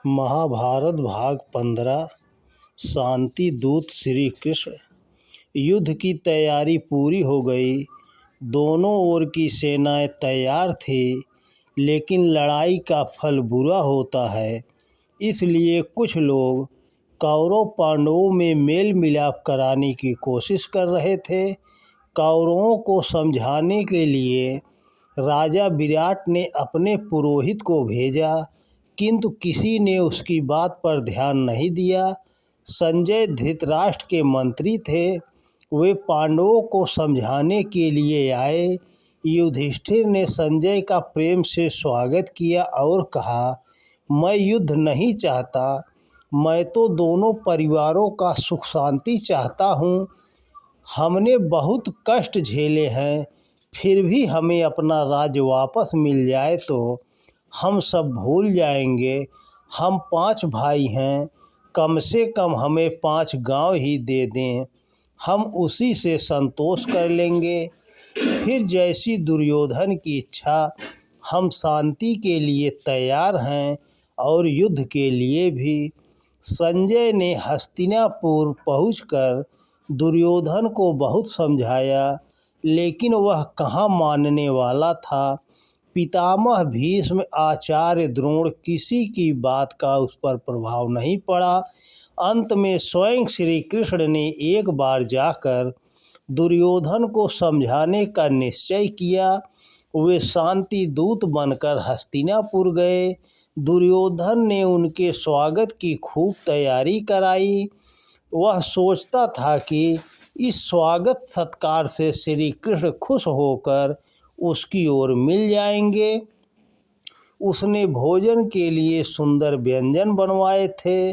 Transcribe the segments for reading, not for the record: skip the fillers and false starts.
महाभारत भाग 15 शांति दूत श्री कृष्ण। युद्ध की तैयारी पूरी हो गई। दोनों ओर की सेनाएं तैयार थी, लेकिन लड़ाई का फल बुरा होता है। इसलिए कुछ लोग कौरव पांडवों में मेल मिलाप कराने की कोशिश कर रहे थे। कौरवों को समझाने के लिए राजा विराट ने अपने पुरोहित को भेजा, किंतु किसी ने उसकी बात पर ध्यान नहीं दिया। संजय धृतराष्ट्र के मंत्री थे, वे पांडवों को समझाने के लिए आए। युधिष्ठिर ने संजय का प्रेम से स्वागत किया और कहा, मैं युद्ध नहीं चाहता, मैं तो दोनों परिवारों का सुख शांति चाहता हूँ। हमने बहुत कष्ट झेले हैं, फिर भी हमें अपना राज्य वापस मिल जाए तो हम सब भूल जाएंगे। हम 5 भाई हैं, कम से कम हमें 5 गांव ही दे दें, हम उसी से संतोष कर लेंगे। फिर जैसी दुर्योधन की इच्छा, हम शांति के लिए तैयार हैं और युद्ध के लिए भी। संजय ने हस्तिनापुर पहुंचकर दुर्योधन को बहुत समझाया, लेकिन वह कहाँ मानने वाला था। पितामह भीष्म, आचार्य द्रोण, किसी की बात का उस पर प्रभाव नहीं पड़ा। अंत में स्वयं श्री कृष्ण ने एक बार जाकर दुर्योधन को समझाने का निश्चय किया। वे शांति दूत बनकर हस्तिनापुर गए। दुर्योधन ने उनके स्वागत की खूब तैयारी कराई। वह सोचता था कि इस स्वागत सत्कार से श्री कृष्ण खुश होकर उसकी ओर मिल जाएंगे। उसने भोजन के लिए सुंदर व्यंजन बनवाए थे,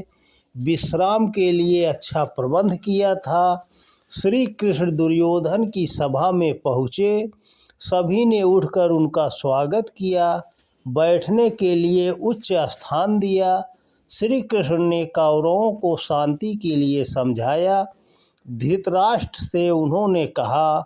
विश्राम के लिए अच्छा प्रबंध किया था। श्री कृष्ण दुर्योधन की सभा में पहुँचे। सभी ने उठकर उनका स्वागत किया, बैठने के लिए उच्च स्थान दिया। श्री कृष्ण ने कौरवों को शांति के लिए समझाया। धृतराष्ट्र से उन्होंने कहा,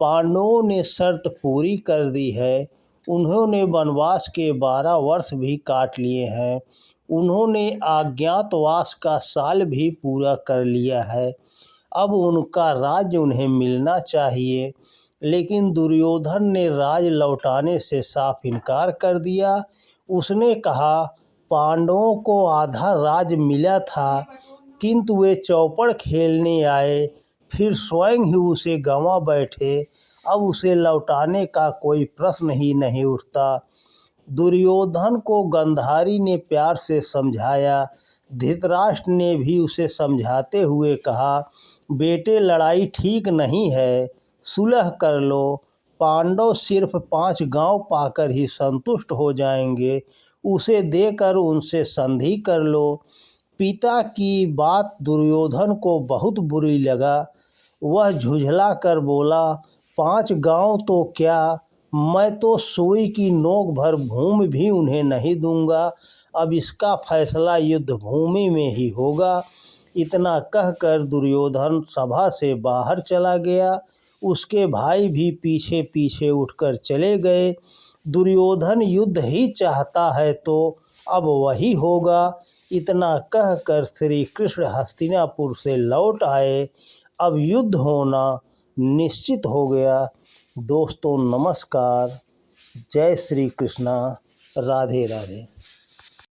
पांडवों ने शर्त पूरी कर दी है। उन्होंने वनवास के 12 वर्ष भी काट लिए हैं। उन्होंने अज्ञातवास का साल भी पूरा कर लिया है। अब उनका राज्य उन्हें मिलना चाहिए। लेकिन दुर्योधन ने राज लौटाने से साफ इनकार कर दिया। उसने कहा, पांडवों को आधा राज्य मिला था, किंतु वे चौपड़ खेलने आए, फिर स्वयं ही उसे गंवा बैठे। अब उसे लौटाने का कोई प्रश्न ही नहीं उठता। दुर्योधन को गांधारी ने प्यार से समझाया। धृतराष्ट्र ने भी उसे समझाते हुए कहा, बेटे, लड़ाई ठीक नहीं है, सुलह कर लो। पांडव सिर्फ 5 गांव पाकर ही संतुष्ट हो जाएंगे, उसे देकर उनसे संधि कर लो। पिता की बात दुर्योधन को बहुत बुरी लगा। वह झुंझला कर बोला, 5 गांव तो क्या, मैं तो सुई की नोक भर भूमि भी उन्हें नहीं दूंगा। अब इसका फैसला युद्ध भूमि में ही होगा। इतना कहकर दुर्योधन सभा से बाहर चला गया। उसके भाई भी पीछे पीछे उठकर चले गए। दुर्योधन युद्ध ही चाहता है तो अब वही होगा। इतना कहकर श्री कृष्ण हस्तिनापुर से लौट आए। अब युद्ध होना निश्चित हो गया। दोस्तों नमस्कार, जय श्री कृष्णा, राधे राधे।